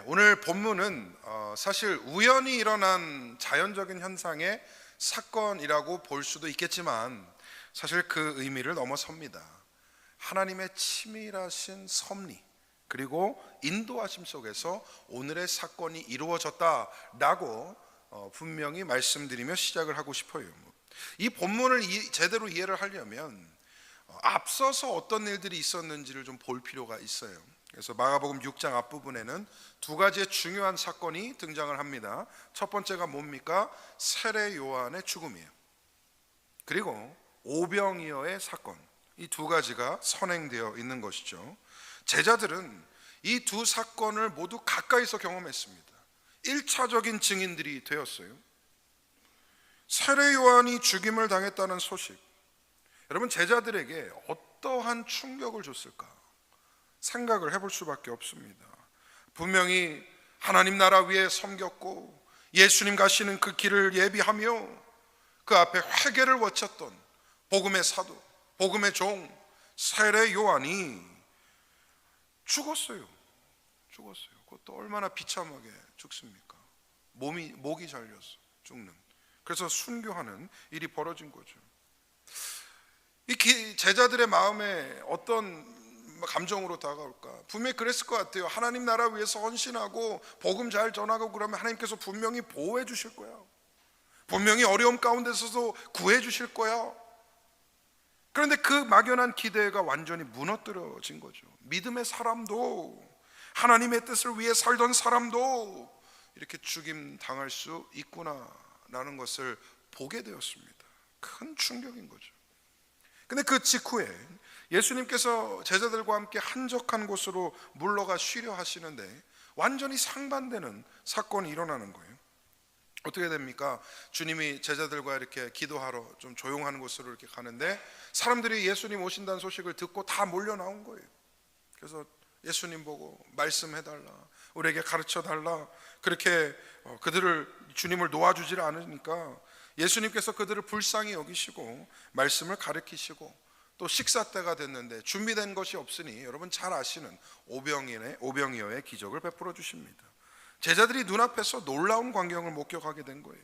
오늘 본문은 사실 우연히 일어난 자연적인 현상의 사건이라고 볼 수도 있겠지만 사실 그 의미를 넘어섭니다. 하나님의 치밀하신 섭리 그리고 인도하심 속에서 오늘의 사건이 이루어졌다라고 분명히 말씀드리며 시작을 하고 싶어요. 이 본문을 제대로 이해를 하려면 앞서서 어떤 일들이 있었는지를 좀 볼 필요가 있어요. 그래서 마가복음 6장 앞부분에는 두 가지의 중요한 사건이 등장을 합니다. 첫 번째가 뭡니까? 세례 요한의 죽음이에요. 그리고 오병이어의 사건, 이 두 가지가 선행되어 있는 것이죠. 제자들은 이 두 사건을 모두 가까이서 경험했습니다. 1차적인 증인들이 되었어요. 세례 요한이 죽임을 당했다는 소식, 여러분 제자들에게 어떠한 충격을 줬을까 생각을 해볼 수밖에 없습니다. 분명히 하나님 나라 위에 섬겼고 예수님 가시는 그 길을 예비하며 그 앞에 회개를 외쳤던 복음의 사도, 복음의 종 세례 요한이 죽었어요. 그것도 얼마나 비참하게 죽습니까? 목이 잘려서 죽는. 그래서 순교하는 일이 벌어진 거죠. 이 제자들의 마음에 어떤 감정으로 다가올까? 분명히 그랬을 것 같아요. 하나님 나라 위해서 헌신하고 복음 잘 전하고 그러면 하나님께서 분명히 보호해 주실 거야. 분명히 어려움 가운데서도 구해 주실 거야. 그런데 그 막연한 기대가 완전히 무너뜨려진 거죠. 믿음의 사람도, 하나님의 뜻을 위해 살던 사람도 이렇게 죽임 당할 수 있구나라는 것을 보게 되었습니다. 큰 충격인 거죠. 근데 그 직후에 예수님께서 제자들과 함께 한적한 곳으로 물러가 쉬려 하시는데 완전히 상반되는 사건이 일어나는 거예요. 어떻게 됩니까? 주님이 제자들과 이렇게 기도하러 좀 조용한 곳으로 이렇게 가는데 사람들이 예수님 오신다는 소식을 듣고 다 몰려 나온 거예요. 그래서 예수님 보고 말씀해달라, 우리에게 가르쳐달라, 그렇게 주님을 놓아주질 않으니까 예수님께서 그들을 불쌍히 여기시고 말씀을 가르치시고 또 식사 때가 됐는데 준비된 것이 없으니 여러분 잘 아시는 오병이어의 기적을 베풀어 주십니다. 제자들이 눈앞에서 놀라운 광경을 목격하게 된 거예요.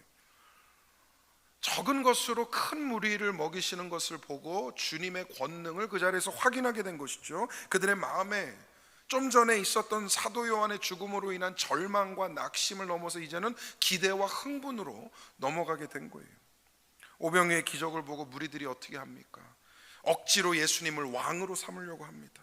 적은 것으로 큰 무리를 먹이시는 것을 보고 주님의 권능을 그 자리에서 확인하게 된 것이죠. 그들의 마음에 좀 전에 있었던 사도 요한의 죽음으로 인한 절망과 낙심을 넘어서 이제는 기대와 흥분으로 넘어가게 된 거예요. 오병이어의 기적을 보고 무리들이 어떻게 합니까? 억지로 예수님을 왕으로 삼으려고 합니다.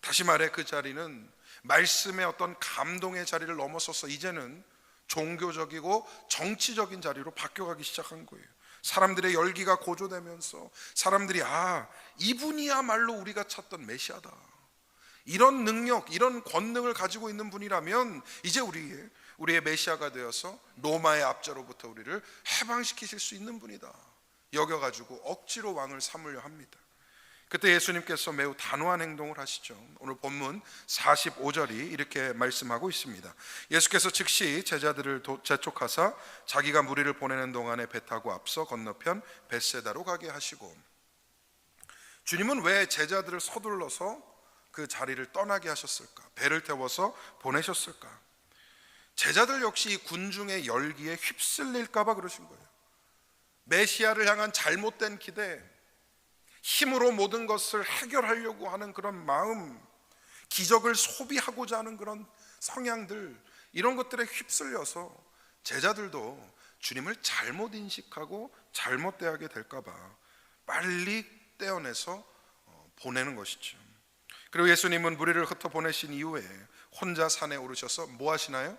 다시 말해 그 자리는 말씀의 어떤 감동의 자리를 넘어서서 이제는 종교적이고 정치적인 자리로 바뀌어가기 시작한 거예요. 사람들의 열기가 고조되면서 사람들이 이분이야말로 우리가 찾던 메시아다, 이런 능력, 이런 권능을 가지고 있는 분이라면 이제 우리의 메시아가 되어서 로마의 압제로부터 우리를 해방시키실 수 있는 분이다 여겨가지고 억지로 왕을 삼으려 합니다. 그때 예수님께서 매우 단호한 행동을 하시죠. 오늘 본문 45절이 이렇게 말씀하고 있습니다. 예수께서 즉시 제자들을 재촉하사 자기가 무리를 보내는 동안에 배 타고 앞서 건너편 벳세다로 가게 하시고, 주님은 왜 제자들을 서둘러서 그 자리를 떠나게 하셨을까? 배를 태워서 보내셨을까? 제자들 역시 이 군중의 열기에 휩쓸릴까 봐 그러신 거예요. 메시아를 향한 잘못된 기대, 힘으로 모든 것을 해결하려고 하는 그런 마음, 기적을 소비하고자 하는 그런 성향들, 이런 것들에 휩쓸려서 제자들도 주님을 잘못 인식하고 잘못 대하게 될까 봐 빨리 떼어내서 보내는 것이죠. 그리고 예수님은 무리를 흩어 보내신 이후에 혼자 산에 오르셔서 뭐 하시나요?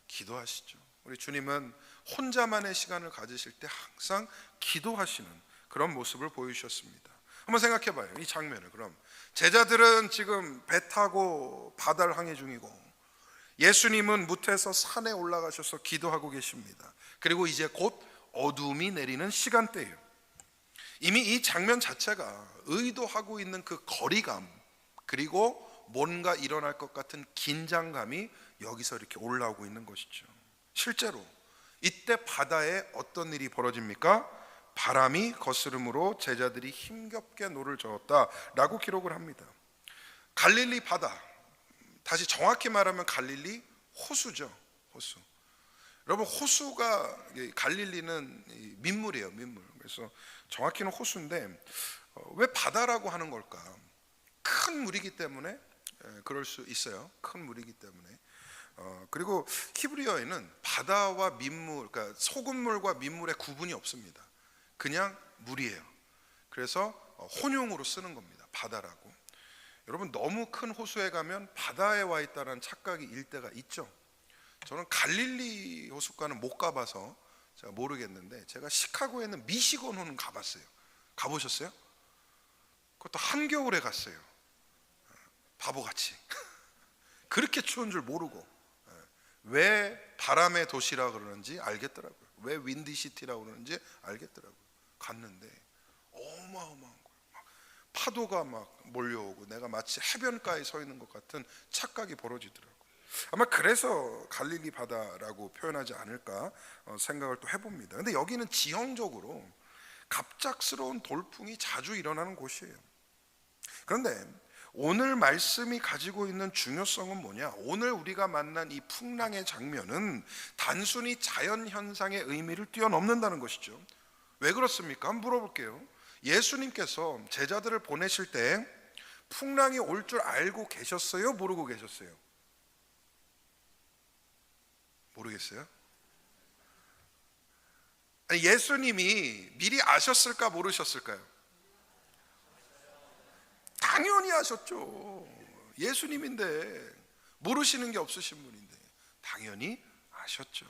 기도하시죠. 우리 주님은 혼자만의 시간을 가지실 때 항상 기도하시는 그런 모습을 보여주셨습니다. 한번 생각해 봐요. 이 장면을. 그럼 제자들은 지금 배 타고 바다를 항해 중이고 예수님은 무태에서 산에 올라가셔서 기도하고 계십니다. 그리고 이제 곧 어둠이 내리는 시간대예요. 이미 이 장면 자체가 의도하고 있는 그 거리감, 그리고 뭔가 일어날 것 같은 긴장감이 여기서 이렇게 올라오고 있는 것이죠. 실제로 이때 바다에 어떤 일이 벌어집니까? 바람이 거스름으로 제자들이 힘겹게 노를 저었다라고 기록을 합니다. 갈릴리 바다, 다시 정확히 말하면 갈릴리 호수죠. 호수. 여러분, 호수가 갈릴리는 민물이에요, 민물. 그래서 정확히는 호수인데 왜 바다라고 하는 걸까? 큰 물이기 때문에 그럴 수 있어요. 큰 물이기 때문에. 그리고 히브리어에는 바다와 민물, 그러니까 소금물과 민물의 구분이 없습니다. 그냥 물이에요. 그래서 혼용으로 쓰는 겁니다. 바다라고. 여러분, 너무 큰 호수에 가면 바다에 와 있다는 착각이 일 때가 있죠. 저는 갈릴리 호숫가는 못 가봐서 제가 모르겠는데, 제가 시카고에 있는 미시건호는 가봤어요. 가보셨어요? 그것도 한겨울에 갔어요. 바보같이. 그렇게 추운 줄 모르고. 왜 바람의 도시라 그러는지 알겠더라고요. 왜 윈디시티라고 그러는지 알겠더라고요. 갔는데 어마어마한 거예요. 막 파도가 막 몰려오고 내가 마치 해변가에 서 있는 것 같은 착각이 벌어지더라고요. 아마 그래서 갈릴리 바다라고 표현하지 않을까 생각을 또 해봅니다. 근데 여기는 지형적으로 갑작스러운 돌풍이 자주 일어나는 곳이에요. 그런데 오늘 말씀이 가지고 있는 중요성은 뭐냐? 오늘 우리가 만난 이 풍랑의 장면은 단순히 자연현상의 의미를 뛰어넘는다는 것이죠. 왜 그렇습니까? 한번 물어볼게요. 예수님께서 제자들을 보내실 때 풍랑이 올 줄 알고 계셨어요? 모르고 계셨어요? 모르겠어요? 아니, 예수님이 미리 아셨을까 모르셨을까요? 당연히 아셨죠. 예수님인데 모르시는 게 없으신 분인데 당연히 아셨죠.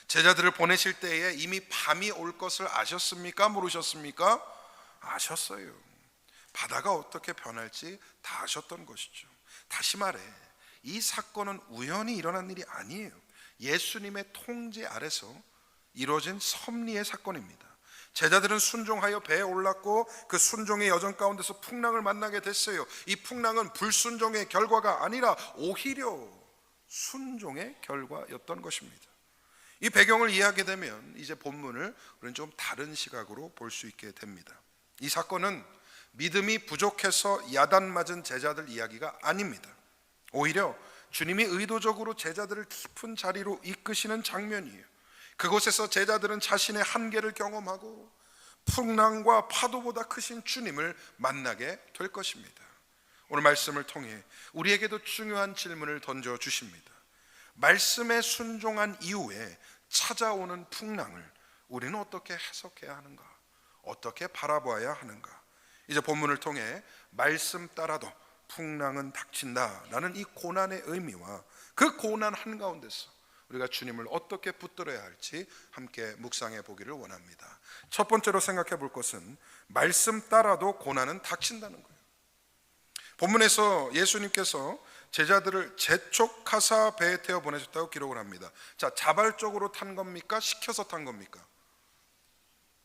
제자들을 보내실 때에 이미 밤이 올 것을 아셨습니까? 모르셨습니까? 아셨어요. 바다가 어떻게 변할지 다 아셨던 것이죠. 다시 말해, 이 사건은 우연히 일어난 일이 아니에요. 예수님의 통제 아래서 이루어진 섭리의 사건입니다. 제자들은 순종하여 배에 올랐고 그 순종의 여정 가운데서 풍랑을 만나게 됐어요. 이 풍랑은 불순종의 결과가 아니라 오히려 순종의 결과였던 것입니다. 이 배경을 이해하게 되면 이제 본문을 우리는 좀 다른 시각으로 볼 수 있게 됩니다. 이 사건은 믿음이 부족해서 야단 맞은 제자들 이야기가 아닙니다. 오히려 주님이 의도적으로 제자들을 깊은 자리로 이끄시는 장면이에요. 그곳에서 제자들은 자신의 한계를 경험하고 풍랑과 파도보다 크신 주님을 만나게 될 것입니다. 오늘 말씀을 통해 우리에게도 중요한 질문을 던져주십니다. 말씀에 순종한 이후에 찾아오는 풍랑을 우리는 어떻게 해석해야 하는가? 어떻게 바라봐야 하는가? 이제 본문을 통해 말씀 따라도 풍랑은 닥친다라는 이 고난의 의미와 그 고난 한가운데서 우리가 주님을 어떻게 붙들어야 할지 함께 묵상해 보기를 원합니다. 첫 번째로 생각해 볼 것은 말씀 따라도 고난은 닥친다는 거예요. 본문에서 예수님께서 제자들을 재촉하사 배에 태워 보내셨다고 기록을 합니다. 자, 자발적으로 탄 겁니까? 시켜서 탄 겁니까?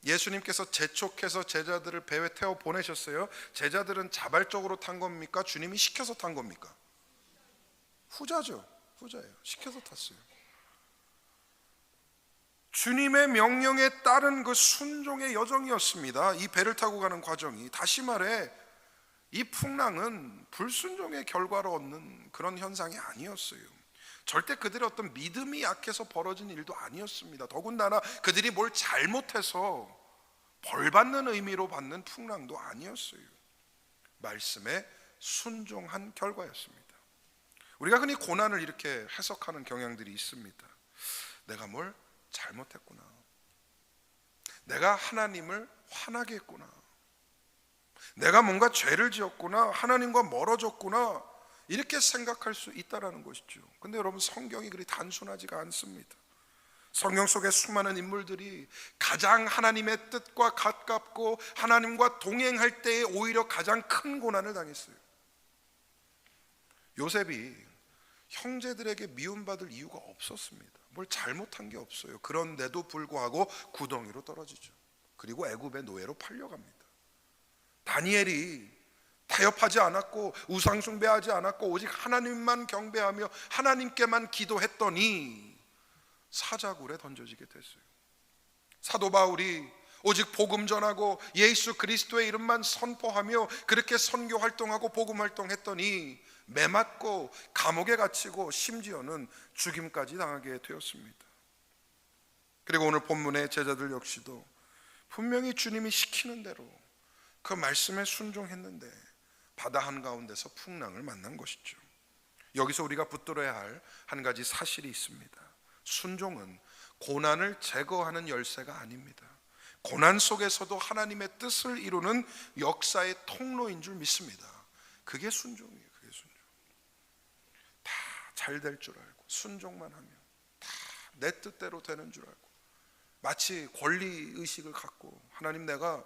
예수님께서 재촉해서 제자들을 배에 태워 보내셨어요. 제자들은 자발적으로 탄 겁니까? 주님이 시켜서 탄 겁니까? 후자죠. 후자예요. 시켜서 탔어요. 주님의 명령에 따른 그 순종의 여정이었습니다. 이 배를 타고 가는 과정이. 다시 말해 이 풍랑은 불순종의 결과로 얻는 그런 현상이 아니었어요. 절대 그들의 어떤 믿음이 약해서 벌어진 일도 아니었습니다. 더군다나 그들이 뭘 잘못해서 벌받는 의미로 받는 풍랑도 아니었어요. 말씀에 순종한 결과였습니다. 우리가 흔히 고난을 이렇게 해석하는 경향들이 있습니다. 내가 뭘 잘못했구나. 내가 하나님을 화나게 했구나. 내가 뭔가 죄를 지었구나. 하나님과 멀어졌구나. 이렇게 생각할 수 있다는 것이죠. 근데 여러분, 성경이 그리 단순하지가 않습니다. 성경 속에 수많은 인물들이 가장 하나님의 뜻과 가깝고 하나님과 동행할 때에 오히려 가장 큰 고난을 당했어요. 요셉이 형제들에게 미움받을 이유가 없었습니다. 뭘 잘못한 게 없어요. 그런데도 불구하고 구덩이로 떨어지죠. 그리고 애굽의 노예로 팔려갑니다. 다니엘이 타협하지 않았고 우상 숭배하지 않았고 오직 하나님만 경배하며 하나님께만 기도했더니 사자굴에 던져지게 됐어요. 사도 바울이 오직 복음 전하고 예수 그리스도의 이름만 선포하며 그렇게 선교 활동하고 복음 활동했더니 매맞고 감옥에 갇히고 심지어는 죽임까지 당하게 되었습니다. 그리고 오늘 본문의 제자들 역시도 분명히 주님이 시키는 대로 그 말씀에 순종했는데 바다 한가운데서 풍랑을 만난 것이죠. 여기서 우리가 붙들어야 할 한 가지 사실이 있습니다. 순종은 고난을 제거하는 열쇠가 아닙니다. 고난 속에서도 하나님의 뜻을 이루는 역사의 통로인 줄 믿습니다. 그게 순종이에요. 그게 순종. 다 잘 될 줄 알고 순종만 하면 다 내 뜻대로 되는 줄 알고 마치 권리 의식을 갖고 하나님 내가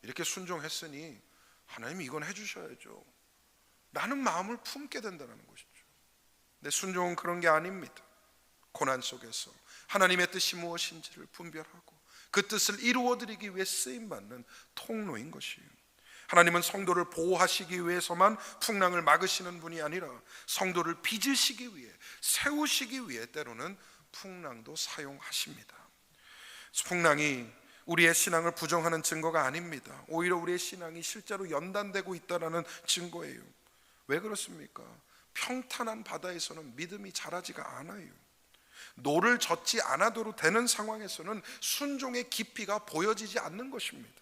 이렇게 순종했으니 하나님 이건 해주셔야죠 라는 마음을 품게 된다는 것이죠. 내 순종은 그런 게 아닙니다. 고난 속에서 하나님의 뜻이 무엇인지를 분별하고 그 뜻을 이루어드리기 위해 쓰임받는 통로인 것이에요. 하나님은 성도를 보호하시기 위해서만 풍랑을 막으시는 분이 아니라 성도를 빚으시기 위해, 세우시기 위해 때로는 풍랑도 사용하십니다. 풍랑이 우리의 신앙을 부정하는 증거가 아닙니다. 오히려 우리의 신앙이 실제로 연단되고 있다는 증거예요. 왜 그렇습니까? 평탄한 바다에서는 믿음이 자라지가 않아요. 노를 젓지 않아도 되는 상황에서는 순종의 깊이가 보여지지 않는 것입니다.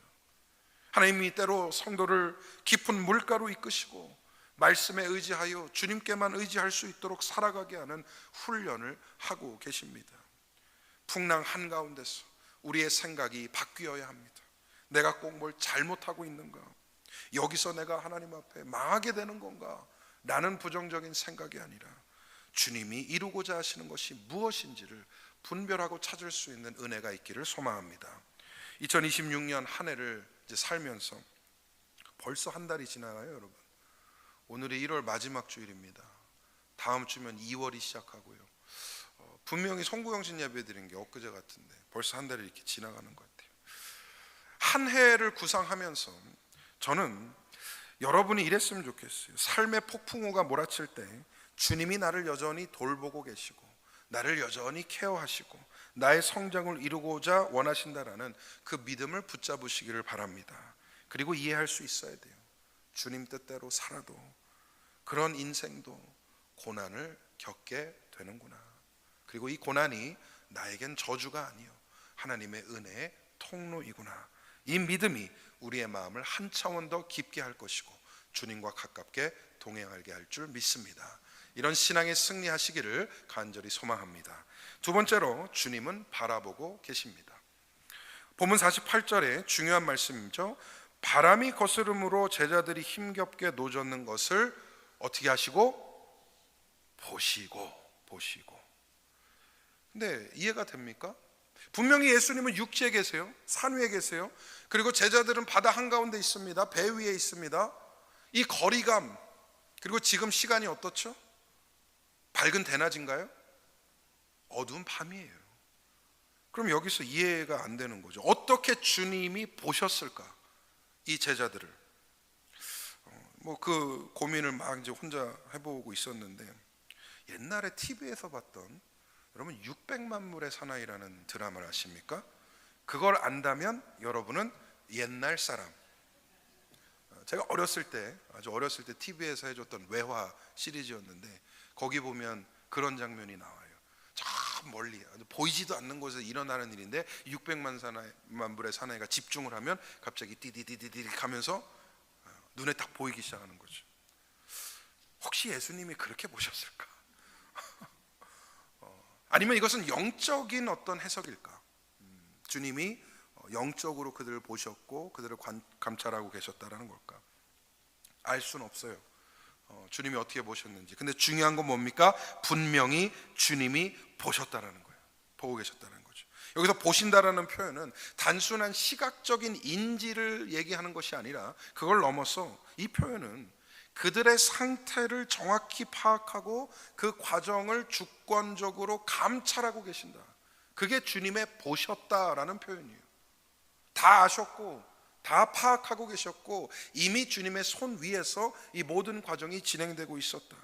하나님이 때로 성도를 깊은 물가로 이끄시고 말씀에 의지하여 주님께만 의지할 수 있도록 살아가게 하는 훈련을 하고 계십니다. 풍랑 한가운데서 우리의 생각이 바뀌어야 합니다. 내가 꼭 뭘 잘못하고 있는가? 여기서 내가 하나님 앞에 망하게 되는 건가? 라는 부정적인 생각이 아니라 주님이 이루고자 하시는 것이 무엇인지를 분별하고 찾을 수 있는 은혜가 있기를 소망합니다. 2026년 한 해를 이제 살면서 벌써 한 달이 지나가요, 여러분. 오늘이 1월 마지막 주일입니다. 다음 주면 2월이 시작하고요. 분명히 송구영신 예배 드린 게 엊그제 같은데 벌써 한 달이 이렇게 지나가는 것 같아요. 한 해를 구상하면서 저는 여러분이 이랬으면 좋겠어요. 삶의 폭풍우가 몰아칠 때 주님이 나를 여전히 돌보고 계시고 나를 여전히 케어하시고 나의 성장을 이루고자 원하신다라는 그 믿음을 붙잡으시기를 바랍니다. 그리고 이해할 수 있어야 돼요. 주님 뜻대로 살아도 그런 인생도 고난을 겪게 되는구나. 그리고 이 고난이 나에겐 저주가 아니요 하나님의 은혜의 통로이구나. 이 믿음이 우리의 마음을 한 차원 더 깊게 할 것이고 주님과 가깝게 동행하게 할 줄 믿습니다. 이런 신앙에 승리하시기를 간절히 소망합니다. 두 번째로 주님은 바라보고 계십니다. 본문 48절에 중요한 말씀이죠. 바람이 거스름으로 제자들이 힘겹게 노젓는 것을 어떻게 하시고? 보시고. 근데 이해가 됩니까? 분명히 예수님은 육지에 계세요. 산 위에 계세요. 그리고 제자들은 바다 한가운데 있습니다. 배 위에 있습니다. 이 거리감, 그리고 지금 시간이 어떻죠? 밝은 대낮인가요? 어두운 밤이에요. 그럼 여기서 이해가 안 되는 거죠. 어떻게 주님이 보셨을까? 이 제자들을. 그 고민을 막 이제 혼자 해보고 있었는데 옛날에 TV에서 봤던 여러분 600만 물의 사나이라는 드라마를 아십니까? 그걸 안다면 여러분은 옛날 사람. 제가 아주 어렸을 때 TV에서 해줬던 외화 시리즈였는데 거기 보면 그런 장면이 나와요. 저 멀리 보이지도 않는 곳에서 일어나는 일인데 600만 불의 사나이가 집중을 하면 갑자기 띠디디디디 하면서 눈에 딱 보이기 시작하는 거죠. 혹시 예수님이 그렇게 보셨을까? 아니면 이것은 영적인 어떤 해석일까? 주님이 영적으로 그들을 보셨고 그들을 감찰하고 계셨다라는 걸까? 알 수는 없어요. 주님이 어떻게 보셨는지. 근데 중요한 건 뭡니까? 분명히 주님이 보셨다라는 거예요. 보고 계셨다는 거죠. 여기서 보신다라는 표현은 단순한 시각적인 인지를 얘기하는 것이 아니라 그걸 넘어서 이 표현은 그들의 상태를 정확히 파악하고 그 과정을 주권적으로 감찰하고 계신다. 그게 주님의 보셨다라는 표현이에요. 다 아셨고 다 파악하고 계셨고 이미 주님의 손 위에서 이 모든 과정이 진행되고 있었다.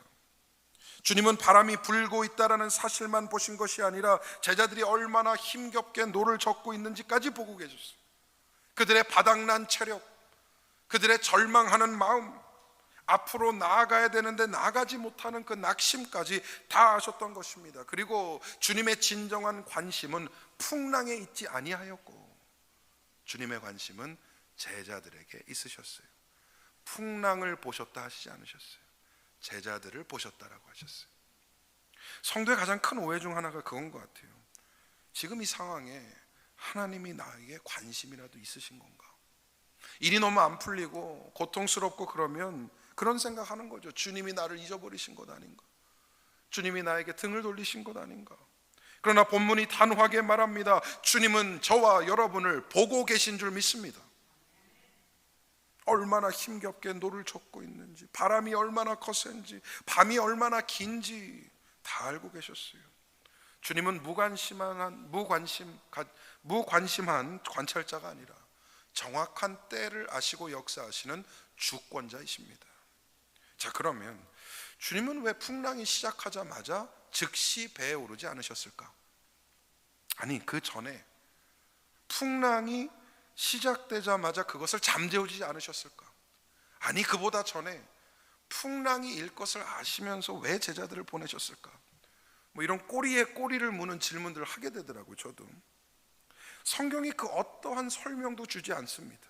주님은 바람이 불고 있다라는 사실만 보신 것이 아니라 제자들이 얼마나 힘겹게 노를 젓고 있는지까지 보고 계셨어요. 그들의 바닥난 체력, 그들의 절망하는 마음, 앞으로 나아가야 되는데 나가지 못하는 그 낙심까지 다 아셨던 것입니다. 그리고 주님의 진정한 관심은 풍랑에 있지 아니하였고 주님의 관심은 제자들에게 있으셨어요. 풍랑을 보셨다 하시지 않으셨어요. 제자들을 보셨다라고 하셨어요. 성도의 가장 큰 오해 중 하나가 그건 것 같아요. 지금 이 상황에 하나님이 나에게 관심이라도 있으신 건가? 일이 너무 안 풀리고 고통스럽고 그러면 그런 생각하는 거죠. 주님이 나를 잊어버리신 것 아닌가? 주님이 나에게 등을 돌리신 것 아닌가? 그러나 본문이 단호하게 말합니다. 주님은 저와 여러분을 보고 계신 줄 믿습니다. 얼마나 힘겹게 노를 젓고 있는지, 바람이 얼마나 거센지, 밤이 얼마나 긴지 다 알고 계셨어요. 주님은 무관심한 관찰자가 아니라 정확한 때를 아시고 역사하시는 주권자이십니다. 자, 그러면 주님은 왜 풍랑이 시작하자마자 즉시 배에 오르지 않으셨을까? 아니, 그 전에 풍랑이 시작되자마자 그것을 잠재우지 않으셨을까? 아니, 그보다 전에 풍랑이 일 것을 아시면서 왜 제자들을 보내셨을까? 뭐 이런 꼬리에 꼬리를 무는 질문들을 하게 되더라고요. 저도 성경이 그 어떠한 설명도 주지 않습니다.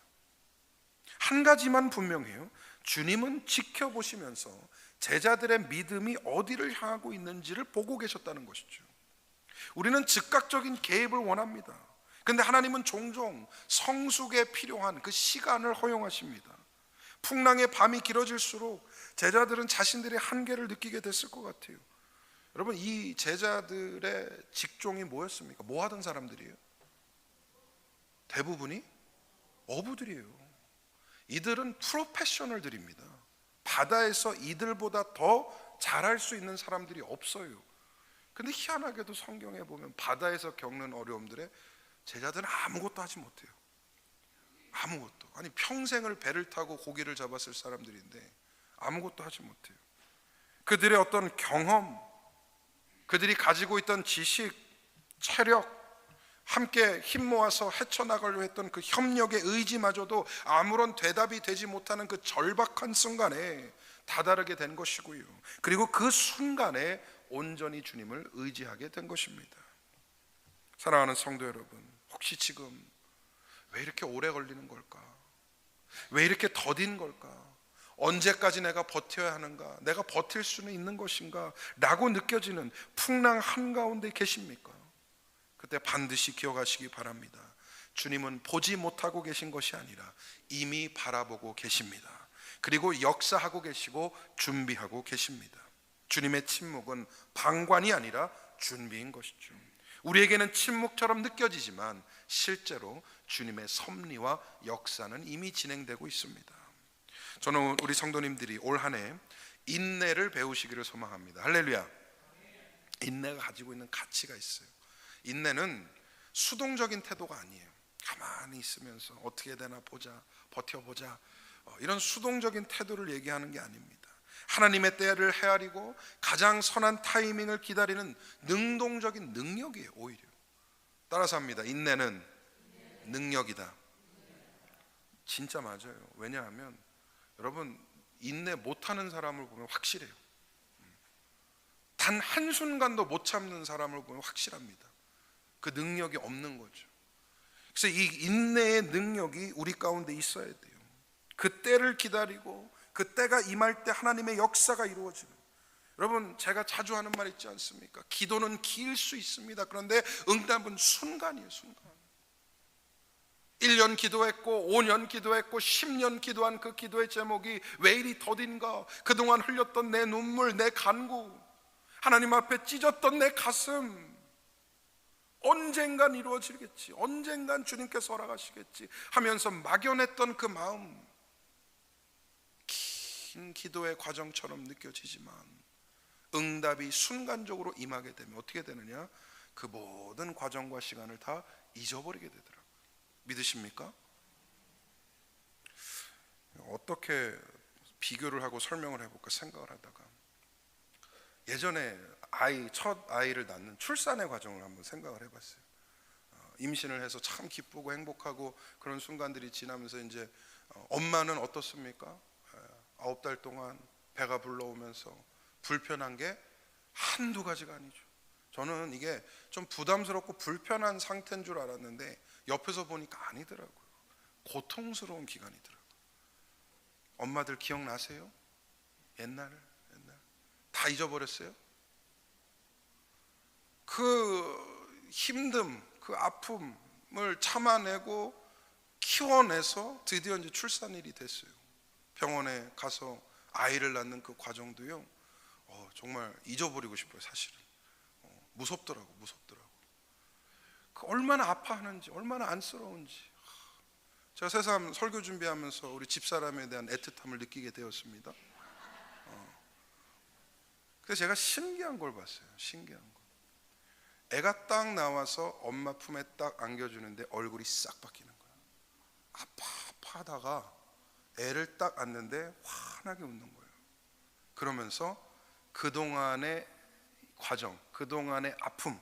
한 가지만 분명해요. 주님은 지켜보시면서 제자들의 믿음이 어디를 향하고 있는지를 보고 계셨다는 것이죠. 우리는 즉각적인 개입을 원합니다. 그런데 하나님은 종종 성숙에 필요한 그 시간을 허용하십니다. 풍랑의 밤이 길어질수록 제자들은 자신들의 한계를 느끼게 됐을 것 같아요. 여러분, 이 제자들의 직종이 뭐였습니까? 뭐 하던 사람들이에요? 대부분이 어부들이에요. 이들은 프로페셔널들입니다. 바다에서 이들보다 더 잘할 수 있는 사람들이 없어요. 근데 희한하게도 성경에 보면 바다에서 겪는 어려움들에 제자들은 아무것도 하지 못해요. 아무것도. 아니, 평생을 배를 타고 고기를 잡았을 사람들인데 아무것도 하지 못해요. 그들의 어떤 경험, 그들이 가지고 있던 지식, 체력, 함께 힘 모아서 헤쳐나가려 했던 그 협력의 의지마저도 아무런 대답이 되지 못하는 그 절박한 순간에 다다르게 된 것이고요. 그리고 그 순간에 온전히 주님을 의지하게 된 것입니다. 사랑하는 성도 여러분, 혹시 지금 왜 이렇게 오래 걸리는 걸까? 왜 이렇게 더딘 걸까? 언제까지 내가 버텨야 하는가? 내가 버틸 수는 있는 것인가? 라고 느껴지는 풍랑 한가운데 계십니까? 그때 반드시 기억하시기 바랍니다. 주님은 보지 못하고 계신 것이 아니라 이미 바라보고 계십니다. 그리고 역사하고 계시고 준비하고 계십니다. 주님의 침묵은 방관이 아니라 준비인 것이죠. 우리에게는 침묵처럼 느껴지지만 실제로 주님의 섭리와 역사는 이미 진행되고 있습니다. 저는 우리 성도님들이 올 한 해 인내를 배우시기를 소망합니다. 할렐루야. 인내가 가지고 있는 가치가 있어요. 인내는 수동적인 태도가 아니에요. 가만히 있으면서 어떻게 되나 보자, 버텨보자, 이런 수동적인 태도를 얘기하는 게 아닙니다. 하나님의 때를 헤아리고 가장 선한 타이밍을 기다리는 능동적인 능력이에요. 오히려 따라서 합니다. 인내는 능력이다. 진짜 맞아요. 왜냐하면 여러분, 인내 못하는 사람을 보면 확실해요. 단 한순간도 못 참는 사람을 보면 확실합니다. 그 능력이 없는 거죠. 그래서 이 인내의 능력이 우리 가운데 있어야 돼요. 그 때를 기다리고 그 때가 임할 때 하나님의 역사가 이루어지는. 여러분, 제가 자주 하는 말 있지 않습니까? 기도는 길 수 있습니다. 그런데 응답은 순간이에요. 순간. 1년 기도했고 5년 기도했고 10년 기도한 그 기도의 제목이 왜 이리 더딘가? 그동안 흘렸던 내 눈물, 내 간구, 하나님 앞에 찢었던 내 가슴, 언젠간 이루어지겠지, 언젠간 주님께서 허락하시겠지 하면서 막연했던 그 마음, 긴 기도의 과정처럼 느껴지지만 응답이 순간적으로 임하게 되면 어떻게 되느냐? 그 모든 과정과 시간을 다 잊어버리게 되더라고요. 믿으십니까? 어떻게 비교를 하고 설명을 해볼까 생각을 하다가 예전에 첫 아이를 낳는 출산의 과정을 한번 생각을 해봤어요. 임신을 해서 참 기쁘고 행복하고 그런 순간들이 지나면서 이제 엄마는 어떻습니까? 9달 동안 배가 불러오면서 불편한 게 한두 가지가 아니죠. 저는 이게 좀 부담스럽고 불편한 상태인 줄 알았는데 옆에서 보니까 아니더라고요. 고통스러운 기간이더라고요. 엄마들 기억나세요? 옛날 다 잊어버렸어요? 그 힘듦, 그 아픔을 참아내고 키워내서 드디어 이제 출산일이 됐어요. 병원에 가서 아이를 낳는 그 과정도요, 정말 잊어버리고 싶어요. 사실은 무섭더라고. 그 얼마나 아파하는지, 얼마나 안쓰러운지. 제가 새삼 설교 준비하면서 우리 집사람에 대한 애틋함을 느끼게 되었습니다. 그래서 제가 신기한 걸 봤어요. 신기한 거. 애가 딱 나와서 엄마 품에 딱 안겨주는데 얼굴이 싹 바뀌는 거야. 아파하다가 애를 딱 안는데 환하게 웃는 거예요. 그러면서 그동안의 과정, 그동안의 아픔,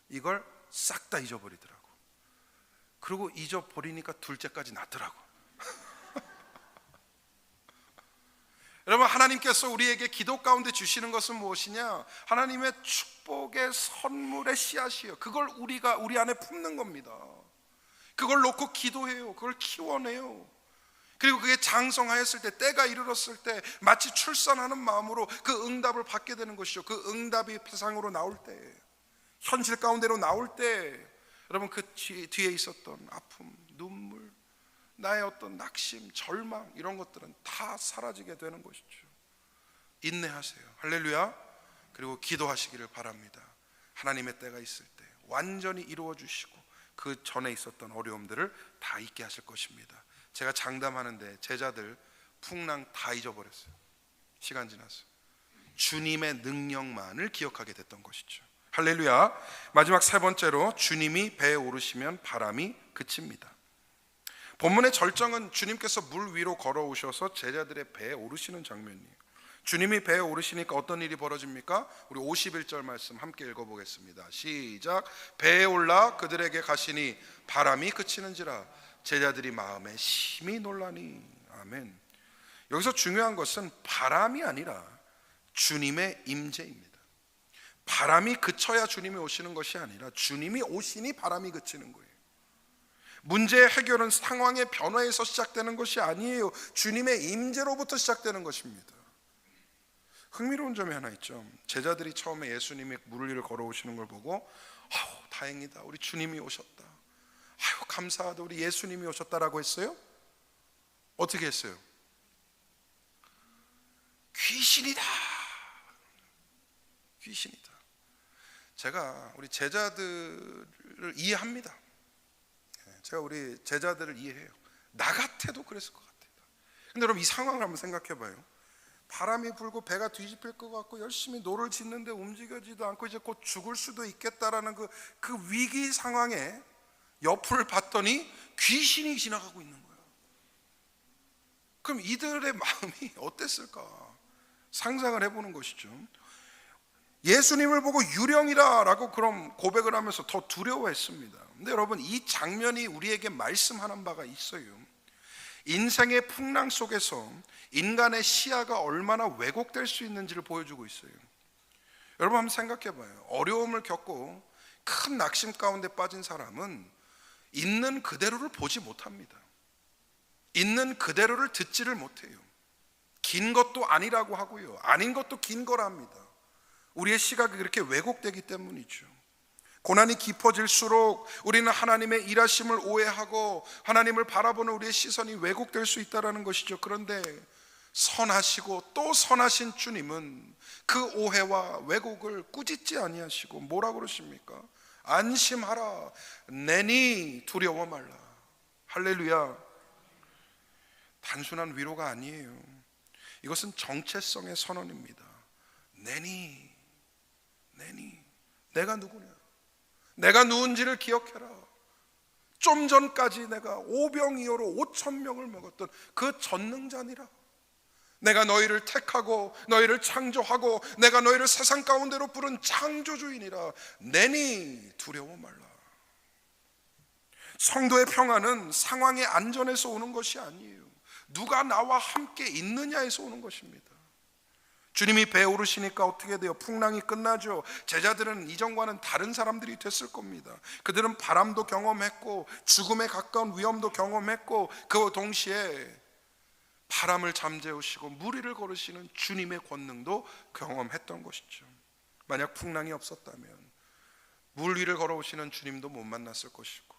이걸 싹 다 잊어버리더라고. 그리고 잊어버리니까 둘째까지 낳더라고. 여러분, 하나님께서 우리에게 기도 가운데 주시는 것은 무엇이냐? 하나님의 축복의 선물의 씨앗이에요. 그걸 우리가 우리 안에 품는 겁니다. 그걸 놓고 기도해요. 그걸 키워내요. 그리고 그게 장성하였을 때, 때가 이르렀을 때 마치 출산하는 마음으로 그 응답을 받게 되는 것이죠. 그 응답이 세상으로 나올 때, 현실 가운데로 나올 때, 여러분, 그 뒤에 있었던 아픔, 눈물, 나의 어떤 낙심, 절망, 이런 것들은 다 사라지게 되는 것이죠. 인내하세요. 할렐루야. 그리고 기도하시기를 바랍니다. 하나님의 때가 있을 때 완전히 이루어 주시고 그 전에 있었던 어려움들을 다 잊게 하실 것입니다. 제가 장담하는데 제자들 풍랑 다 잊어버렸어요. 시간 지나서 주님의 능력만을 기억하게 됐던 것이죠. 할렐루야. 마지막 세 번째로, 주님이 배에 오르시면 바람이 그칩니다. 본문의 절정은 주님께서 물 위로 걸어오셔서 제자들의 배에 오르시는 장면이에요. 주님이 배에 오르시니까 어떤 일이 벌어집니까? 우리 51절 말씀 함께 읽어보겠습니다. 시작. 배에 올라 그들에게 가시니 바람이 그치는지라 제자들이 마음에 심히 놀라니. 아멘. 여기서 중요한 것은 바람이 아니라 주님의 임재입니다. 바람이 그쳐야 주님이 오시는 것이 아니라 주님이 오시니 바람이 그치는 거예요. 문제의 해결은 상황의 변화에서 시작되는 것이 아니에요. 주님의 임재로부터 시작되는 것입니다. 흥미로운 점이 하나 있죠. 제자들이 처음에 예수님이 물 위를 걸어오시는 걸 보고 다행이다, 우리 주님이 오셨다, 감사하다, 우리 예수님이 오셨다라고 했어요? 어떻게 했어요? 귀신이다. 제가 우리 제자들을 이해합니다. 제가 우리 제자들을 이해해요. 나 같아도 그랬을 것 같아요. 근데 여러분, 이 상황을 한번 생각해 봐요. 바람이 불고 배가 뒤집힐 것 같고 열심히 노를 짓는데 움직여지도 않고 이제 곧 죽을 수도 있겠다라는 그 위기 상황에 옆을 봤더니 귀신이 지나가고 있는 거예요. 그럼 이들의 마음이 어땠을까? 상상을 해보는 것이죠. 예수님을 보고 유령이라고 그럼 고백을 하면서 더 두려워했습니다. 근데 여러분, 이 장면이 우리에게 말씀하는 바가 있어요. 인생의 풍랑 속에서 인간의 시야가 얼마나 왜곡될 수 있는지를 보여주고 있어요. 여러분, 한번 생각해 봐요. 어려움을 겪고 큰 낙심 가운데 빠진 사람은 있는 그대로를 보지 못합니다. 있는 그대로를 듣지를 못해요. 긴 것도 아니라고 하고요, 아닌 것도 긴 거라 합니다. 우리의 시각이 그렇게 왜곡되기 때문이죠. 고난이 깊어질수록 우리는 하나님의 일하심을 오해하고 하나님을 바라보는 우리의 시선이 왜곡될 수 있다는 것이죠. 그런데 선하시고 또 선하신 주님은 그 오해와 왜곡을 꾸짖지 아니하시고 뭐라고 그러십니까? 안심하라, 내니 두려워 말라. 할렐루야. 단순한 위로가 아니에요. 이것은 정체성의 선언입니다. 내니 내가 누구냐? 내가 누군지를 기억해라. 좀 전까지 내가 오병이어로 5,000명을 먹었던 그 전능자니라. 내가 너희를 택하고 너희를 창조하고 내가 너희를 세상 가운데로 부른 창조주이니라. 내니 두려워 말라. 성도의 평안은 상황의 안전에서 오는 것이 아니에요. 누가 나와 함께 있느냐에서 오는 것입니다. 주님이 배에 오르시니까 어떻게 돼요? 풍랑이 끝나죠. 제자들은 이전과는 다른 사람들이 됐을 겁니다. 그들은 바람도 경험했고 죽음에 가까운 위험도 경험했고, 그 동시에 바람을 잠재우시고 물 위를 걸으시는 주님의 권능도 경험했던 것이죠. 만약 풍랑이 없었다면 물 위를 걸어오시는 주님도 못 만났을 것이고,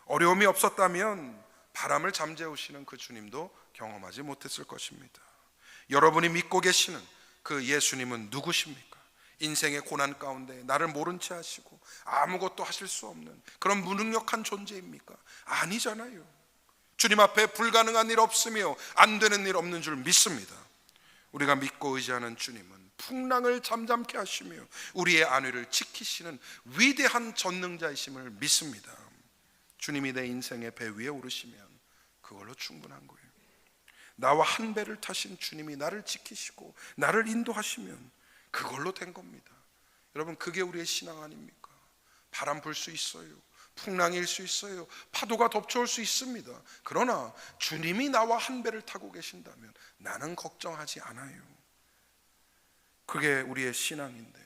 어려움이 없었다면 바람을 잠재우시는 그 주님도 경험하지 못했을 것입니다. 여러분이 믿고 계시는 그 예수님은 누구십니까? 인생의 고난 가운데 나를 모른 채 하시고 아무것도 하실 수 없는 그런 무능력한 존재입니까? 아니잖아요. 주님 앞에 불가능한 일 없으며 안 되는 일 없는 줄 믿습니다. 우리가 믿고 의지하는 주님은 풍랑을 잠잠케 하시며 우리의 안위를 지키시는 위대한 전능자이심을 믿습니다. 주님이 내 인생의 배 위에 오르시면 그걸로 충분한 거예요. 나와 한 배를 타신 주님이 나를 지키시고 나를 인도하시면 그걸로 된 겁니다. 여러분, 그게 우리의 신앙 아닙니까? 바람 불 수 있어요. 풍랑일 수 있어요. 파도가 덮쳐올 수 있습니다. 그러나 주님이 나와 한 배를 타고 계신다면 나는 걱정하지 않아요. 그게 우리의 신앙인데,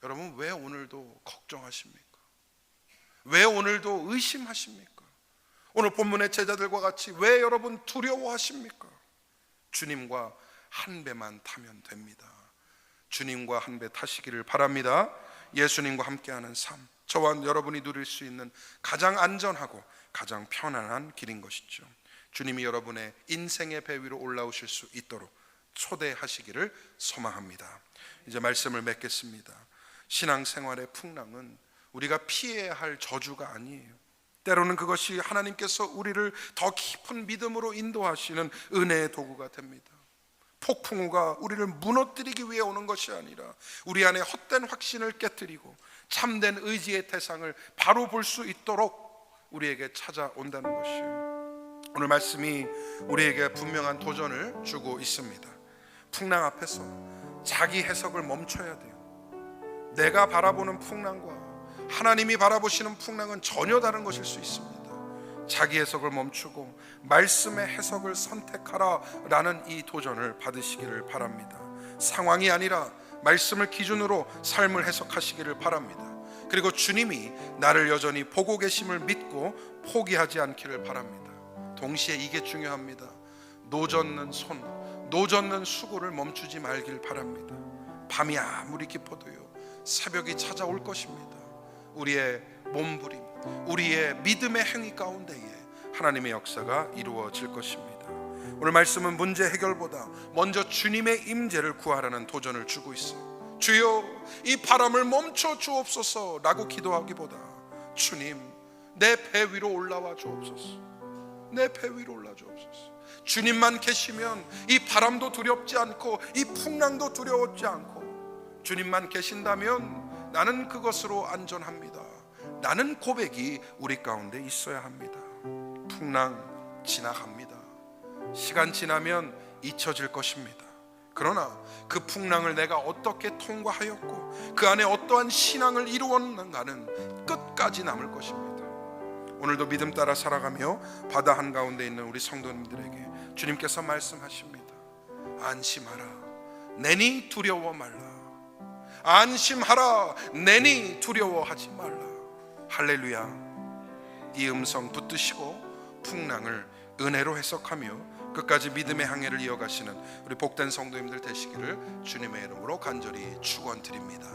여러분 왜 오늘도 걱정하십니까? 왜 오늘도 의심하십니까? 오늘 본문의 제자들과 같이 왜 여러분 두려워하십니까? 주님과 한 배만 타면 됩니다. 주님과 한 배 타시기를 바랍니다. 예수님과 함께하는 삶, 저와 여러분이 누릴 수 있는 가장 안전하고 가장 편안한 길인 것이죠. 주님이 여러분의 인생의 배 위로 올라오실 수 있도록 초대하시기를 소망합니다. 이제 말씀을 맺겠습니다. 신앙생활의 풍랑은 우리가 피해야 할 저주가 아니에요. 때로는 그것이 하나님께서 우리를 더 깊은 믿음으로 인도하시는 은혜의 도구가 됩니다. 폭풍우가 우리를 무너뜨리기 위해 오는 것이 아니라 우리 안에 헛된 확신을 깨뜨리고 참된 의지의 태상을 바로 볼 수 있도록 우리에게 찾아온다는 것이에요. 오늘 말씀이 우리에게 분명한 도전을 주고 있습니다. 풍랑 앞에서 자기 해석을 멈춰야 돼요. 내가 바라보는 풍랑과 하나님이 바라보시는 풍랑은 전혀 다른 것일 수 있습니다. 자기 해석을 멈추고 말씀의 해석을 선택하라라는 이 도전을 받으시기를 바랍니다. 상황이 아니라 말씀을 기준으로 삶을 해석하시기를 바랍니다. 그리고 주님이 나를 여전히 보고 계심을 믿고 포기하지 않기를 바랍니다. 동시에 이게 중요합니다. 노젓는 손, 노젓는 수고를 멈추지 말길 바랍니다. 밤이 아무리 깊어도요, 새벽이 찾아올 것입니다. 우리의 몸부림, 우리의 믿음의 행위 가운데에 하나님의 역사가 이루어질 것입니다. 오늘 말씀은 문제 해결보다 먼저 주님의 임재를 구하라는 도전을 주고 있어요. 주여, 이 바람을 멈춰 주옵소서 라고 기도하기보다 주님, 내 배 위로 올라와 주옵소서, 내 배 위로 올라 주옵소서. 주님만 계시면 이 바람도 두렵지 않고 이 풍랑도 두려웠지 않고, 주님만 계신다면 나는 그것으로 안전합니다. 나는 고백이 우리 가운데 있어야 합니다. 풍랑 지나갑니다. 시간 지나면 잊혀질 것입니다. 그러나 그 풍랑을 내가 어떻게 통과하였고 그 안에 어떠한 신앙을 이루었는가는 끝까지 남을 것입니다. 오늘도 믿음 따라 살아가며 바다 한가운데 있는 우리 성도님들에게 주님께서 말씀하십니다. 안심하라, 내니 두려워 말라. 안심하라, 내니 두려워하지 말라. 할렐루야. 이 음성 붙드시고 풍랑을 은혜로 해석하며 끝까지 믿음의 항해를 이어가시는 우리 복된 성도님들 되시기를 주님의 이름으로 간절히 축원드립니다.